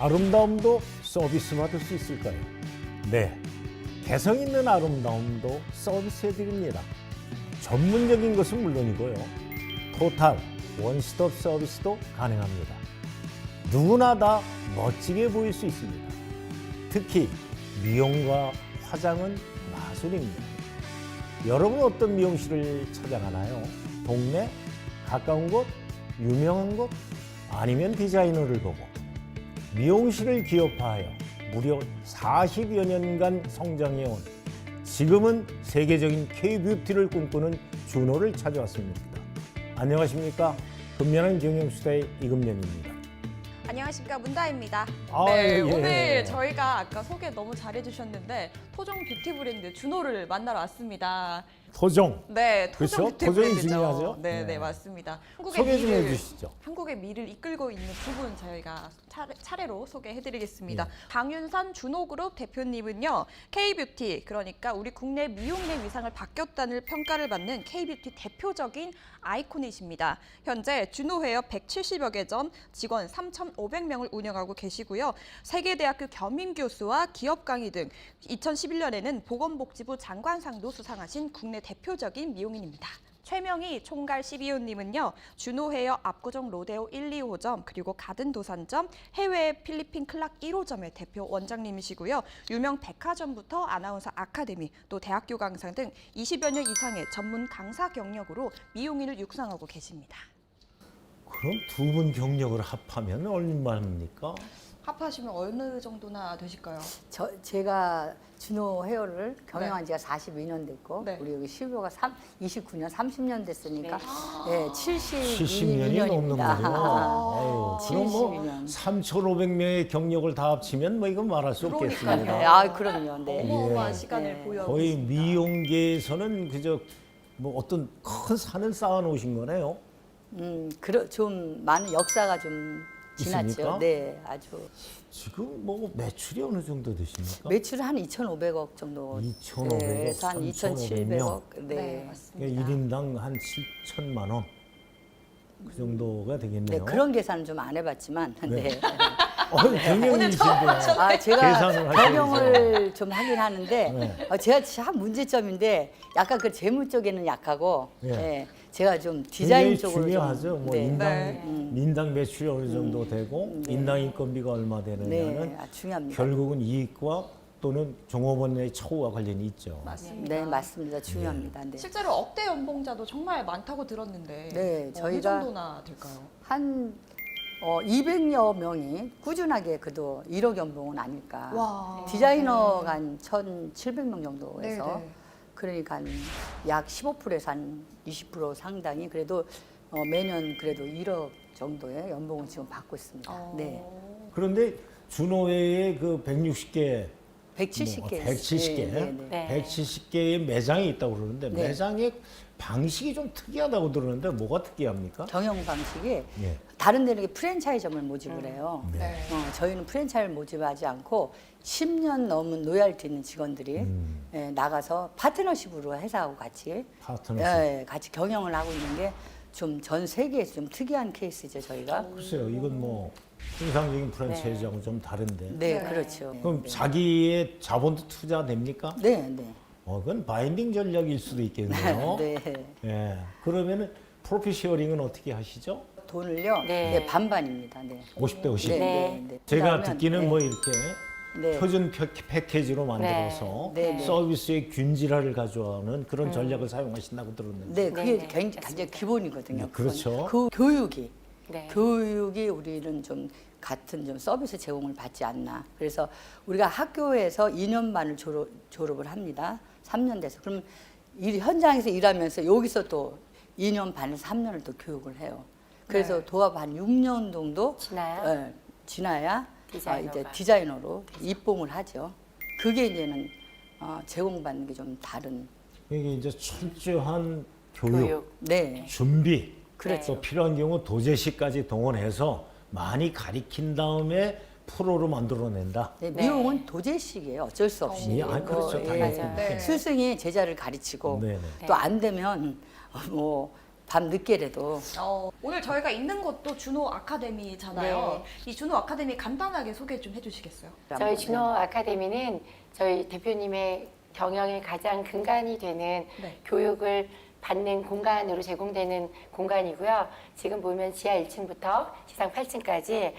아름다움도 서비스 받을 수 있을까요? 네, 개성 있는 아름다움도 서비스해 드립니다. 전문적인 것은 물론이고요. 토탈 원스톱 서비스도 가능합니다. 누구나 다 멋지게 보일 수 있습니다. 특히 미용과 화장은 마술입니다. 여러분 어떤 미용실을 찾아가나요? 동네? 가까운 곳? 유명한 곳? 아니면 디자이너를 보고 미용실을 기업화하여 무려 40여 년간 성장해온 지금은 세계적인 K-뷰티를 꿈꾸는 준호를 찾아왔습니다. 안녕하십니까? 금연한 경영수다의 이금연입니다. 안녕하십니까, 문다입니다. 아, 네, 예. 오늘 저희가 아까 소개 너무 잘해주셨는데 토종 뷰티 브랜드 준호를 만나러 왔습니다. 토종. 네, 토종 그렇죠? 뷰티 토종이 브랜드죠. 중요하죠? 네, 네. 네, 맞습니다. 소개 좀 해주시죠. 한국의 미를 이끌고 있는 두 분 저희가 차례로 소개해드리겠습니다. 예. 강윤선 준호그룹 대표님은요, K-뷰티, 그러니까 우리 국내 미용의 위상을 바뀌었다는 평가를 받는 K-뷰티 대표적인 아이콘이십니다. 현재 준호헤어 170여 개점, 직원 3,500명을 운영하고 계시고요. 세계대학교 겸임교수와 기업 강의 등 2011년에는 보건복지부 장관상도 수상하신 국내 대표적인 미용인입니다. 최명희 총괄 CBO님은요, 준호헤어 압구정 로데오 1, 2호점, 그리고 가든 도산점, 해외 필리핀 클락 1호점의 대표 원장님이시고요. 유명 백화점부터 아나운서 아카데미, 또 대학교 강사 등 20여 년 이상의 전문 강사 경력으로 미용인을 육성하고 계십니다. 그럼 두 분 경력을 합하면 얼마입니까? 합하시면 어느 정도나 되실까요? 제가 준호 헤어를 경영한 지가 42년 됐고 네. 우리 여기 CBO가 29년, 30년 됐으니까 네. 70년이 넘는 거죠. 그럼 뭐 72년. 3,500명의 경력을 다 합치면 뭐 이건 말할 수 없겠습니다. 네, 아, 그럼요. 네. 어마어마한 예. 시간을 네. 보유하고 거의 있습니다. 미용계에서는 그저 뭐 어떤 큰 산을 쌓아 놓으신 거네요. 좀 많은 역사가 좀 지났죠. 있습니까? 네, 아주 지금 뭐 매출이 어느 정도 되십니까? 매출은 한 2,500억 정도. 2,500억, 네, 한 2,700억. 네, 네. 맞습니다. 1인당 한 7천만 원. 그 정도가 네, 되겠네요. 그런 계산은 좀 안 해봤지만, 네. 경영이신데 아, 제가 계산을 하셔야죠. 경영을 좀 하긴 하는데, 네. 제가 참 문제점인데, 약간 그 재무 쪽에는 약하고, 예. 예, 제가 좀 디자인 굉장히 쪽으로 중요하죠. 좀, 뭐 네. 인당 매출이 어느 정도 되고 인당 인건비가 얼마 되느냐는 네, 중요합니다. 결국은 이익과 또는 종업원의 처우와 관련이 있죠. 맞습니다. 네, 맞습니다. 중요합니다. 네. 실제로 억대 연봉자도 정말 많다고 들었는데 네, 어느 저희가 정도나 될까요? 한 200여 명이 꾸준하게 그래도 1억 연봉은 아닐까. 와. 디자이너가 한 1,700명 정도 네, 해서 네. 그러니까 약 15%에서 한 20% 상당히 그래도 매년 그래도 1억 정도의 연봉을 지금 받고 있습니다. 네. 그런데 준호회에 그 160개 170개. 170개, 네. 170개의 매장이 있다고 그러는데 네. 매장의 방식이 좀 특이하다고 들었는데 뭐가 특이합니까? 경영 방식이 예. 다른 데는 프랜차이점을 모집을 해요. 네. 저희는 프랜차이즈를 모집하지 않고 10년 넘은 로얄티 있는 직원들이 예, 나가서 파트너십으로 회사하고 같이 파트너십. 예, 같이 경영을 하고 있는 게 좀 전 세계에서 좀 특이한 케이스죠, 저희가. 글쎄요, 이건 뭐 통상적인 프랜차이즈하고 좀 다른데. 네, 네. 그렇죠. 그럼 자기의 자본도 투자 됩니까? 네, 네. 그건 바인딩 전략일 수도 있겠네요. 네. 예. 그러면은 프로핏 쉐어링은 어떻게 하시죠? 돈을요. 네. 네, 반반입니다. 네. 50대 50. 네, 네. 네, 네. 제가 그다음에, 듣기는 네. 뭐 이렇게 네. 표준 패키지로 만들어서 네, 네. 서비스의 균질화를 가져오는 그런 전략을 사용하신다고 들었는데. 네, 그게 네, 굉장히 기본이거든요. 네, 그렇죠. 그 교육이 네. 교육이 우리는 좀 같은 좀 서비스 제공을 받지 않나. 그래서 우리가 학교에서 2년 반을 졸업을 합니다. 3년 돼서. 그럼 현장에서 일하면서 여기서 또 2년 반에서 3년을 또 교육을 해요. 그래서 네. 도합 한 6년 정도 지나야? 예, 지나야 디자이너가. 이제 디자이너로 입봉을 하죠. 그게 이제는 제공받는 게 좀 다른. 이게 이제 철저한 교육, 네. 준비, 그렇죠. 또 필요한 경우 도제시까지 동원해서 많이 가리킨 다음에 프로로 만들어낸다. 네, 네. 미용은 도제식이에요. 어쩔 수 없이. 그렇죠. 예. 당연히. 맞아요. 네. 스승이 제자를 가르치고 네네. 또 안 되면 뭐 밤 늦게라도. 오늘 저희가 있는 곳도 준호 아카데미잖아요. 네. 이 준호 아카데미 간단하게 소개 좀 해주시겠어요? 저희 준호 아카데미는 저희 대표님의 경영의 가장 근간이 되는 네. 교육을 받는 공간으로 제공되는 공간이고요. 지금 보면 지하 1층부터 지상 8층까지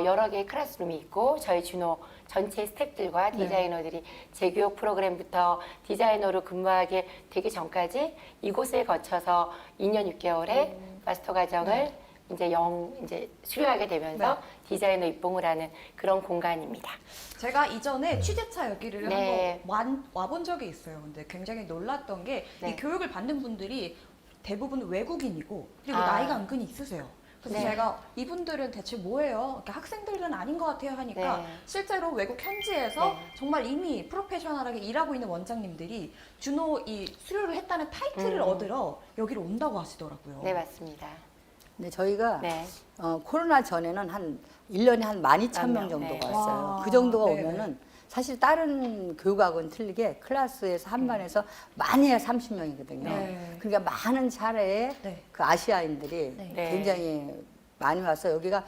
여러 개의 클래스룸이 있고 저희 준호 전체 스태프들과 디자이너들이 재교육 프로그램부터 디자이너로 근무하게 되기 전까지 이곳을 거쳐서 2년 6개월의 마스터 과정을 이제 수료하게 되면서 디자이너 입봉을 하는 그런 공간입니다. 제가 이전에 취재차 여기를 네. 한번 와본 적이 있어요. 근데 굉장히 놀랐던 게 이 네. 교육을 받는 분들이 대부분 외국인이고 그리고 아. 나이가 은근히 있으세요. 그래서 네. 제가 이분들은 대체 뭐예요? 이렇게 학생들은 아닌 것 같아요 하니까 네. 실제로 외국 현지에서 네. 정말 이미 프로페셔널하게 일하고 있는 원장님들이 준호 이 수료를 했다는 타이틀을 얻으러 여기로 온다고 하시더라고요. 네, 맞습니다. 근데 저희가 네. 코로나 전에는 한 1년에 한 12,000명 명, 정도가 네. 왔어요. 와, 그 정도가 네네. 오면은 사실 다른 교육학원 틀리게 클래스에서 한 반에서 많이 해야 30명이거든요. 네. 그러니까 많은 차례에 네. 그 아시아인들이 네. 굉장히 많이 와서 여기가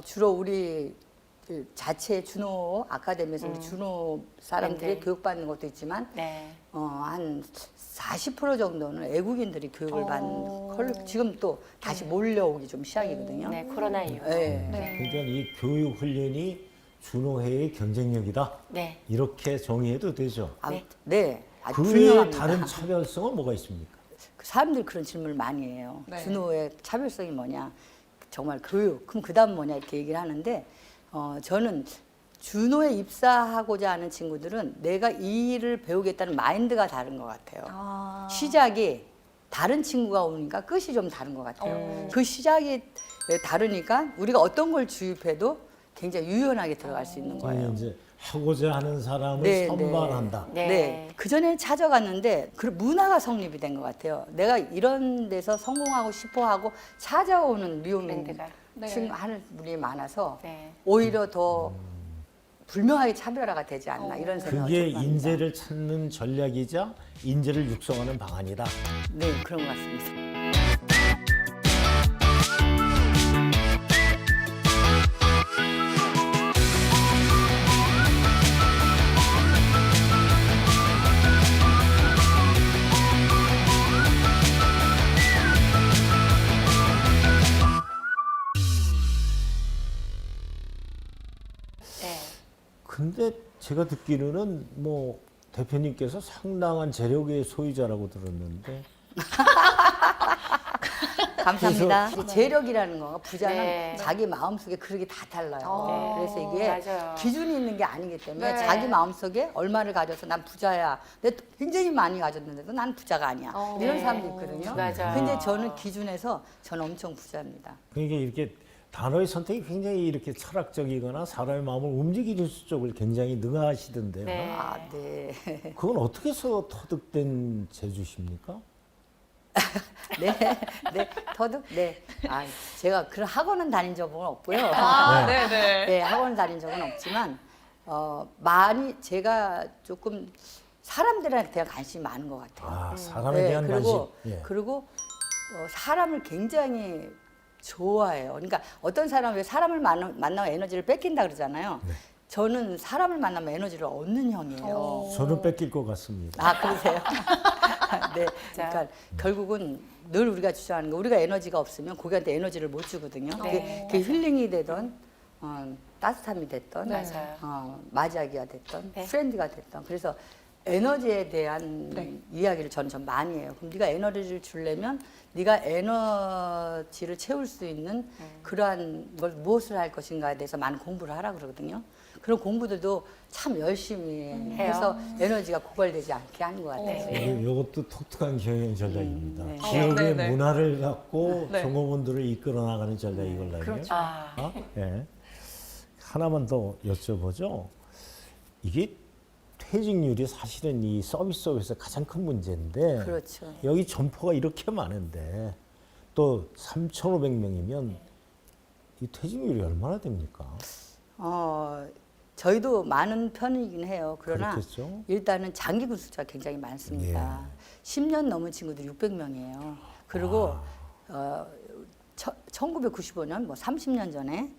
주로 우리 그 자체 준호 아카데미에서 우리 준호 사람들이 네. 교육받는 것도 있지만 네. 한 40% 정도는 외국인들이 교육을 받는 걸로 지금 또 다시 몰려오기 좀 시작이거든요. 네, 코로나 이후. 네. 네. 그러니까 이 교육 훈련이 준호회의 경쟁력이다. 네. 이렇게 정의해도 되죠. 네. 네. 아주 그 외에 분명합니다. 다른 차별성은 뭐가 있습니까? 그 사람들이 그런 질문을 많이 해요. 네. 준호의 차별성이 뭐냐? 정말 교육. 그럼 그다음 뭐냐 이렇게 얘기를 하는데 저는 준호에 입사하고자 하는 친구들은 내가 이 일을 배우겠다는 마인드가 다른 것 같아요. 아. 시작이 다른 친구가 오니까 끝이 좀 다른 것 같아요. 그 시작이 다르니까 우리가 어떤 걸 주입해도 굉장히 유연하게 들어갈 수 있는 거예요. 이제 하고자 하는 사람을 네, 선발한다. 네. 네. 그 전에 찾아갔는데 그 문화가 성립이 된 것 같아요. 내가 이런 데서 성공하고 싶어 하고 찾아오는 미용 브랜드가. 네. 친구 하는 분이 많아서 네. 오히려 더 불명하게 차별화가 되지 않나 이런 생각을 그게 좀 합니다. 인재를 찾는 전략이자 인재를 육성하는 방안이다. 네, 그런 것 같습니다. 네. 근데 제가 듣기로는 뭐 대표님께서 상당한 재력의 소유자라고 들었는데 감사합니다. 이 재력이라는 거 부자는 네. 자기 마음속에 그렇게 다 달라요. 네. 그래서 이게 맞아요. 기준이 있는 게 아니기 때문에 네. 자기 마음속에 얼마를 가져서 난 부자야. 근데 굉장히 많이 가졌는데도 난 부자가 아니야. 이런 네. 사람도 있거든요. 맞아요. 근데 저는 기준에서 저는 엄청 부자입니다. 그러니까 이렇게 단어의 선택이 굉장히 이렇게 철학적이거나 사람의 마음을 움직이는 쪽을 굉장히 능하시던데요. 네. 아, 네. 그건 어떻게 해서 터득된 재주십니까? 네, 네, 더득, 네. 아, 제가 그런 학원은 다닌 적은 없고요. 아, 네. 네네. 네, 학원 다닌 적은 없지만 많이 제가 조금 사람들한테 대한 관심이 많은 것 같아요. 아, 사람에 대한 그리고 관심. 예. 그리고 사람을 굉장히 좋아해요. 그러니까 어떤 사람 왜 사람을 만나면 에너지를 뺏긴다 그러잖아요. 네. 저는 사람을 만나면 에너지를 얻는 형이에요. 저는 뺏길 것 같습니다. 아, 그러세요? 네. 그러니까 결국은 늘 우리가 주장하는 거 우리가 에너지가 없으면 고객한테 에너지를 못 주거든요. 네. 그게 힐링이 되던 따뜻함이 됐던 맞아요. 맞이하기가 됐던 네. 프렌드가 됐던 그래서 에너지에 대한 네. 이야기를 저는 좀 많이 해요. 그럼 네가 에너지를 주려면 네가 에너지를 채울 수 있는 그러한 걸 무엇을 할 것인가에 대해서 많은 공부를 하라 그러거든요. 그런 공부들도 참 열심히 해서 에너지가 고갈되지 않게 하는 것 같아요. 이것도 독특한 경영 전략입니다. 네. 기업의 네네. 문화를 갖고 네. 종업원들을 이끌어 나가는 전략이걸요. 그렇죠. 아, 예. 하나만 더 여쭤보죠. 이게 퇴직률이 사실은 이 서비스업에서 가장 큰 문제인데 그렇죠. 여기 점포가 이렇게 많은데 또 3,500명이면 이 퇴직률이 얼마나 됩니까? 저희도 많은 편이긴 해요. 그러나 그렇겠죠. 일단은 장기 근속자가 굉장히 많습니다. 10년 넘은 친구들 600명이에요. 그리고 1995년 뭐 30년 전에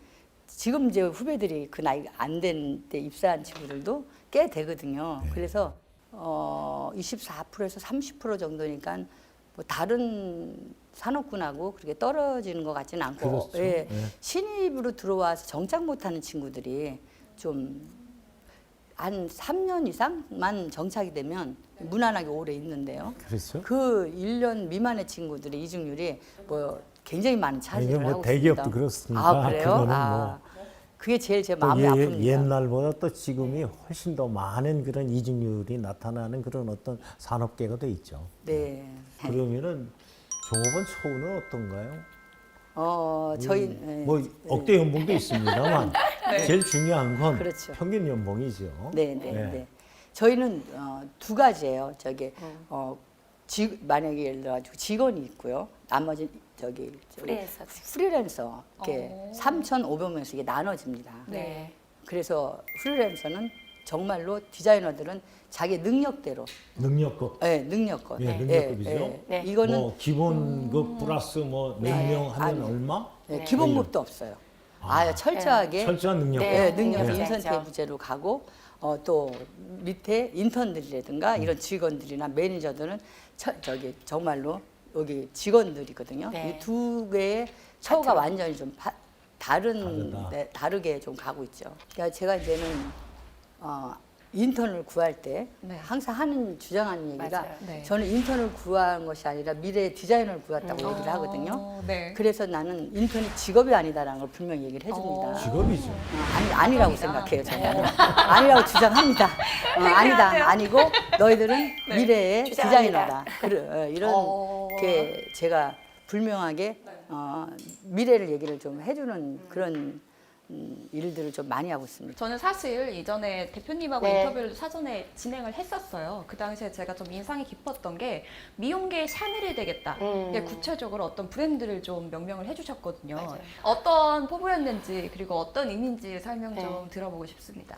지금 이제 후배들이 그 나이 안 된 때 입사한 친구들도 꽤 되거든요. 그래서 24%에서 30% 정도니까 뭐 다른 산업군하고 그렇게 떨어지는 것 같지는 않고 그렇죠. 예, 네. 신입으로 들어와서 정착 못하는 친구들이 좀 한 3년 이상만 정착이 되면 무난하게 오래 있는데요. 그렇죠. 그 1년 미만의 친구들의 이직률이 뭐 굉장히 많은 차지를 이게 뭐 하고 대기업도 있습니다. 그렇습니까? 아, 그래요? 그거는 아, 뭐 그게 제일 제 또 마음이 아픕니다. 옛날보다 또 지금이 훨씬 더 많은 그런 이직률이 나타나는 그런 어떤 산업계가 돼 있죠. 네. 그러면은 종업원 처우는 어떤가요? 저희 뭐 억대 연봉도 있습니다만 제일 중요한 건 그렇죠. 평균 연봉이죠. 네, 네, 네. 저희는 두 가지예요. 만약에 예를 들어 가지고 직원이 있고요. 나머지 프리랜서 이렇게 3,500명씩 이게 나눠집니다. 네. 그래서 프리랜서는 정말로 디자이너들은 자기 능력대로 능력급. 능력껏. 예, 능력급이죠. 네. 이거는 뭐 기본급 플러스 뭐 몇 명 하면 아니요. 얼마? 네, 기본급도 없어요. 철저하게 철저한 능력. 네, 능력 네. 인센티브 부제로 가고 또 밑에 인턴들이라든가 이런 직원들이나 매니저들은 정말로 여기 직원들이거든요. 네. 이 두 개의 처우가 완전히 좀 다르다. 다르게 좀 가고 있죠. 그러니까 제가 이제는 인턴을 구할 때 네. 항상 주장하는 얘기가 맞아요. 네. 저는 인턴을 구한 것이 아니라 미래의 디자이너를 구했다고 얘기를 하거든요. 네. 그래서 나는 인턴이 직업이 아니다라는 걸 분명히 얘기를 해줍니다. 직업이죠. 아니라고 생각해요, 저는. 아니라고 주장합니다. 아니다, 아니고 너희들은 미래의 주장합니다. 디자이너다. 이렇게 제가 불명하게 미래를 얘기를 좀 해주는 그런 일들을 좀 많이 하고 있습니다. 저는 사실 이전에 대표님하고 네. 인터뷰를 사전에 진행을 했었어요. 그 당시에 제가 좀 인상이 깊었던 게 미용계의 샤넬이 되겠다. 이게 구체적으로 어떤 브랜드를 좀 명명을 해주셨거든요. 맞아요. 어떤 포부였는지 그리고 어떤 의미인지 설명 좀 네. 들어보고 싶습니다.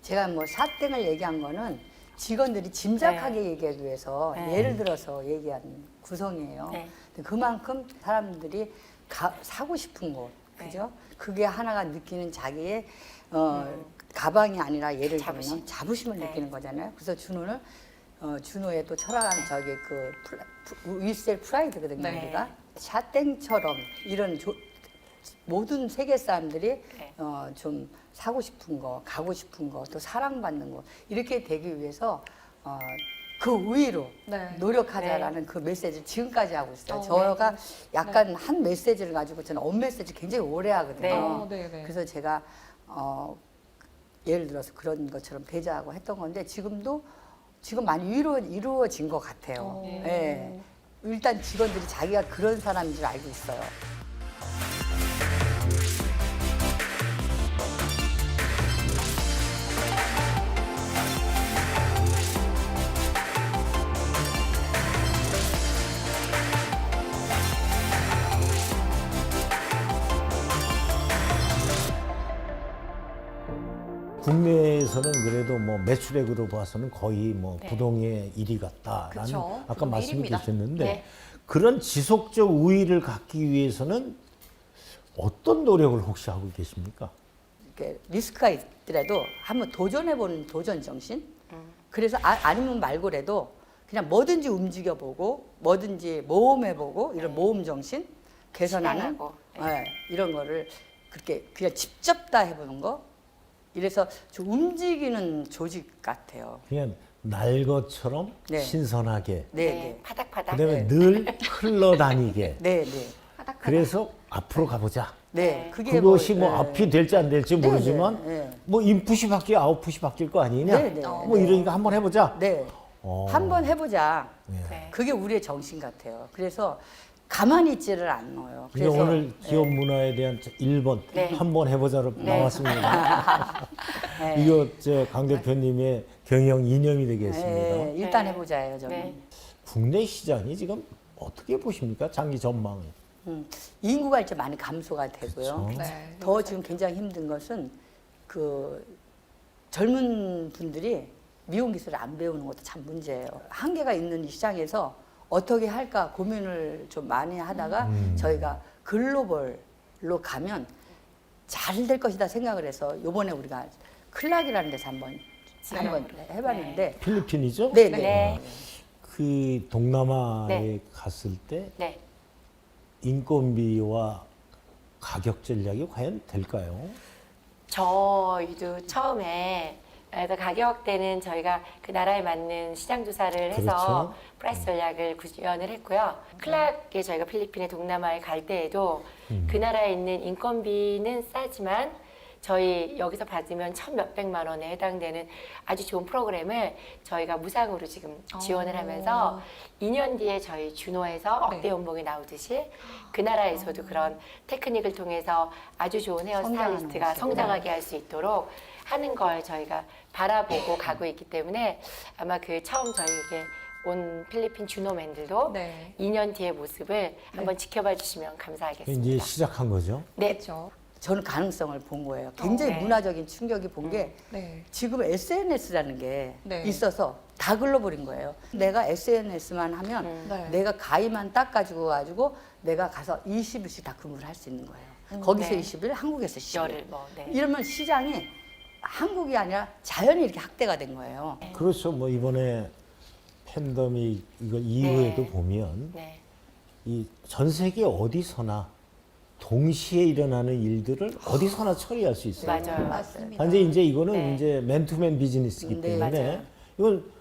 제가 뭐 사땡을 얘기한 거는 직원들이 짐작하게 얘기하기 위해서 네. 예를 들어서 얘기한 구성이에요. 네. 근데 그만큼 사람들이 사고 싶은 것, 그죠? 그게 하나가 느끼는 자기의 가방이 아니라 예를 자부심. 들면 자부심을 네. 느끼는 거잖아요. 그래서 준호의 또 철학은 위셀 프라이드거든요. 네. 우리가 샤땡처럼 이런 모든 세계 사람들이 네. 좀 사고 싶은 거, 가고 싶은 거, 또 사랑받는 거 이렇게 되기 위해서 그 우위로 네. 노력하자라는 그 메시지를 지금까지 하고 있어요. 네. 저가 약간 한 메시지를 가지고 저는 메시지 굉장히 오래 하거든요. 네. 네. 그래서 제가 예를 들어서 그런 것처럼 배제하고 했던 건데 지금 많이 이루어진 것 같아요. 예. 일단 직원들이 자기가 그런 사람인 줄 알고 있어요. 국내에서는 그래도 뭐 매출액으로 봐서는 거의 뭐 네. 부동의 1위 같다라는 그쵸. 아까 부동의 말씀해 1위입니다. 주셨는데 네. 그런 지속적 우위를 갖기 위해서는 어떤 노력을 혹시 하고 계십니까? 이렇게 리스크가 있더라도 한번 도전해보는 도전 정신. 그래서 아니면 말고라도 그냥 뭐든지 움직여보고 뭐든지 모험해보고 이런 모험 정신 개선하는 실행하고. 이런 거를 그렇게 그냥 직접 다 해보는 거. 이래서 좀 움직이는 조직 같아요. 그냥 날 것처럼 네. 신선하게 네, 네, 파닥파닥. 그다음에 늘 흘러다니게 네, 네, 그래서 앞으로 가보자. 네. 그게 그것이 뭐 네. 앞이 될지 안 될지 네, 모르지만 네, 네. 뭐 인풋이 바뀌어 아웃풋이 바뀔 거 아니냐. 네, 네, 뭐 네. 이러니까 한번 해보자. 네. 어. 한번 해보자. 네. 그게 우리의 정신 같아요. 그래서 가만히 있지를 않아요. 이게 오늘 기업 문화에 대한 1번 네. 한번 해보자로 나왔습니다. 네. 이거 강 대표님의 경영 이념이 되겠습니다. 네, 일단 네. 해보자예요, 저는. 네. 국내 시장이 지금 어떻게 보십니까? 장기 전망을. 인구가 이제 많이 감소가 되고요. 그렇죠. 네. 더 지금 굉장히 힘든 것은 그 젊은 분들이 미용 기술을 안 배우는 것도 참 문제예요. 한계가 있는 이 시장에서 어떻게 할까 고민을 좀 많이 하다가 저희가 글로벌로 가면 잘 될 것이다 생각을 해서 요번에 우리가 클락이라는 데서 한번 해봤는데 필리핀이죠? 네, 네. 네. 그 동남아에 네. 갔을 때 네. 인건비와 가격 전략이 과연 될까요? 저희도 처음에 그래서 가격대는 저희가 그 나라에 맞는 시장 조사를 해서 그렇죠. 프라이스 전략을 구현을 했고요. 클락에 저희가 필리핀의 동남아에 갈 때에도 그 나라에 있는 인건비는 싸지만 저희 여기서 받으면 1,몇백만 원에 해당되는 아주 좋은 프로그램을 저희가 무상으로 지금 지원을 하면서 2년 뒤에 저희 준호에서 네. 억대 연봉이 나오듯이 그 나라에서도 그런 테크닉을 통해서 아주 좋은 헤어 스타일리스트가 성장하게 할 수 있도록 하는 걸 저희가 바라보고 가고 있기 때문에 아마 그 처음 저희에게 온 필리핀 준호맨들도 네. 2년 뒤의 모습을 한번 지켜봐 주시면 감사하겠습니다. 이제 시작한 거죠. 네, 그렇죠. 저는 가능성을 본 거예요. 굉장히 네. 문화적인 충격이 본 게 네. 지금 SNS라는 게 네. 있어서 다 글로벌인 거예요. 내가 SNS만 하면 네. 내가 가위만 딱 가지고 내가 가서 20일씩 다 근무를 할 수 있는 거예요. 거기서 네. 20일, 한국에서 10일. 열을 뭐 네. 이러면 시장이 한국이 아니라 자연히 이렇게 확대가 된 거예요. 그렇죠. 뭐 이번에 팬데믹 이거 이후에도 네. 보면 네. 이 전 세계 어디서나 동시에 일어나는 일들을 어디서나 처리할 수 있어요. 맞아요. 맞습니다. 단지 이제 이거는 네. 이제 맨투맨 비즈니스이기 네, 때문에 맞아요. 이건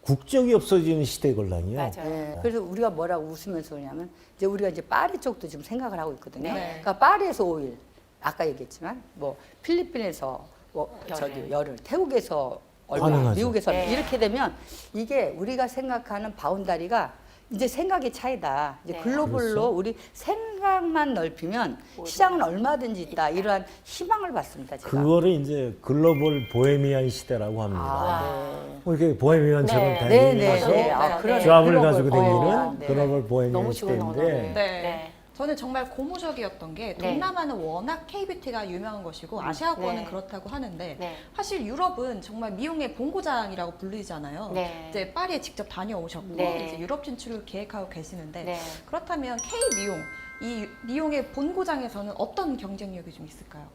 국적이 없어지는 시대걸랑이요. 맞아요. 네. 그래서 우리가 뭐라고 웃으면서 그러냐면 이제 우리가 이제 파리 쪽도 지금 생각을 하고 있거든요. 네. 그러니까 파리에서 5일, 아까 얘기했지만 뭐 필리핀에서 뭐 열흘. 열흘, 태국에서 얼마, 가능하죠. 미국에서 네. 이렇게 되면 이게 우리가 생각하는 바운다리가 이제 생각의 차이다. 이제 네. 글로벌로 그렇죠. 우리 생각만 넓히면 시장은 얼마든지 있다. 이러한 희망을 받습니다. 제가. 그거를 이제 글로벌 보헤미안 시대라고 합니다. 아, 뭐 이렇게 보헤미안처럼 네. 네, 네, 다니면서 네. 아, 그런 조합을 글로벌 가지고 보헤미안. 다니는 네. 글로벌 보헤미안 너무 좋은 시대인데 언어를. 네. 네. 저는 정말 고무적이었던 게 네. 동남아는 워낙 K뷰티가 유명한 것이고 아시아권은 네. 그렇다고 하는데 네. 사실 유럽은 정말 미용의 본고장이라고 불리잖아요. 네. 이제 파리에 직접 다녀오셨고 네. 이제 유럽 진출을 계획하고 계시는데 네. 그렇다면 K 미용 이 미용의 본고장에서는 어떤 경쟁력이 좀 있을까요?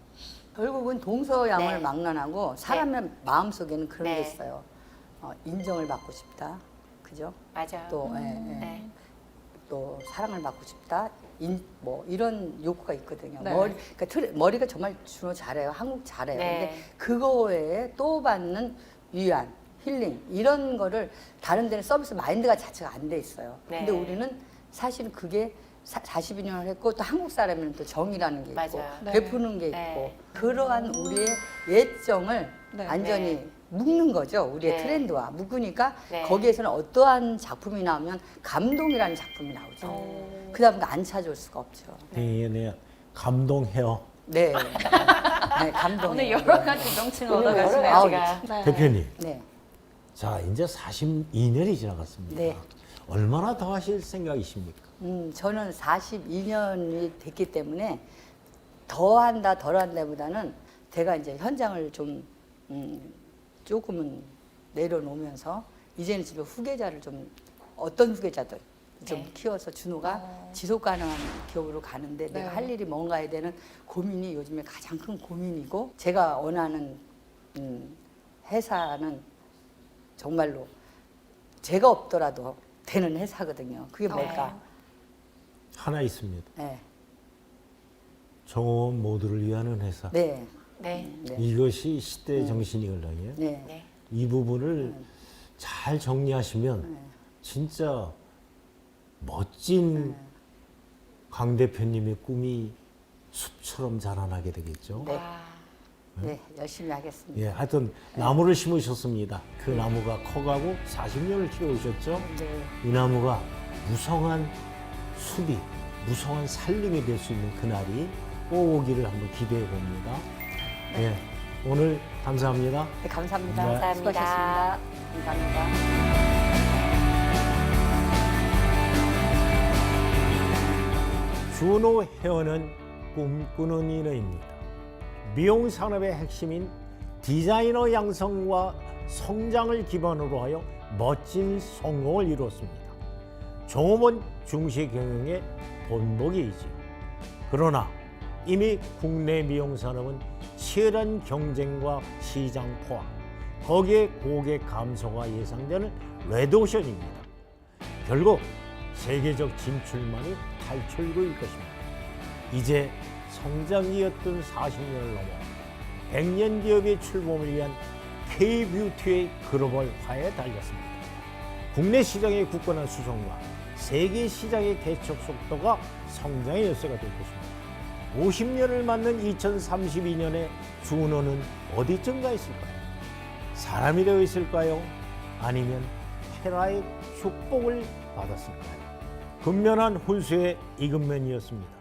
결국은 동서양을 네. 막론하고 사람의 마음 속에는 그런 네. 게 있어요. 인정을 받고 싶다, 그죠? 맞아요. 또, 예, 예. 네. 또 사랑을 받고 싶다, 뭐 이런 욕구가 있거든요. 네. 그러니까 머리가 정말 준호 잘해요. 한국 잘해요. 네. 근데 그거 외에 또 받는 위안, 힐링 이런 거를 다른 데는 서비스 마인드가 자체가 안 돼 있어요. 네. 근데 우리는 사실은 그게 42년을 했고 또 한국 사람은 또 정이라는 게 있고 맞아요. 네. 베푸는 게 네. 있고 그러한 우리의 예정을 네. 완전히 네. 묶는 거죠. 우리의 네. 트렌드와 묶으니까 네. 거기에서는 어떠한 작품이 나오면 감동이라는 작품이 나오죠. 그 다음 안 찾아올 수가 없죠. 네. 감동 헤어 네. 네, 감동. 오늘 여러 가지 명칭을 오늘 여러 얻어가시네요. 가지가 네. 대표님. 네. 자 이제 42년이 지나갔습니다. 네. 얼마나 더 하실 생각이십니까? 저는 42년이 됐기 때문에 더 한다, 덜 한다보다는 제가 이제 현장을 좀 조금은 내려놓으면서 이제는 집에 후계자를 좀 어떤 후계자들 좀 네. 키워서 준호가 지속 가능한 기업으로 가는데 네. 내가 할 일이 뭔가에 대한 고민이 요즘에 가장 큰 고민이고 제가 원하는 회사는 정말로 제가 없더라도 되는 회사거든요. 그게 뭘까? 하나 있습니다. 네. 정원 모두를 위하는 회사. 네. 네. 네. 이것이 시대 정신이걸랑이에요. 네. 네. 이 부분을 잘 정리하시면 진짜 멋진 강 대표님의 꿈이 숲처럼 자라나게 되겠죠. 네. 와. 네, 열심히 하겠습니다. 예, 하여튼 나무를 심으셨습니다. 그 나무가 커가고 40년을 키워오셨죠. 네. 이 나무가 무성한 숲이, 무성한 산림이 될 수 있는 그날이 꼭 오기를 한번 기대해 봅니다. 예, 오늘 감사합니다. 네, 감사합니다. 네. 수고하셨습니다. 감사합니다. 준호 헤어는 꿈꾸는 인어입니다. 미용 산업의 핵심인 디자이너 양성과 성장을 기반으로 하여 멋진 성공을 이루었습니다. 종업원 중시 경영의 본보기이지요. 그러나 이미 국내 미용 산업은 치열한 경쟁과 시장 포화, 거기에 고객 감소가 예상되는 레드오션입니다. 결국 세계적 진출만이 탈출구일 것입니다. 이제 성장기였던 40년을 넘어 100년 기업의 출범을 위한 K-뷰티의 글로벌화에 달렸습니다. 국내 시장의 굳건한 수성과 세계 시장의 개척 속도가 성장의 열쇠가 될 것입니다. 50년을 맞는 2032년에 준호는 어디쯤 가 있을까요? 사람이 되어 있을까요? 아니면 테라의 축복을 받았을까요? 근면한 훈수의 이근면이었습니다.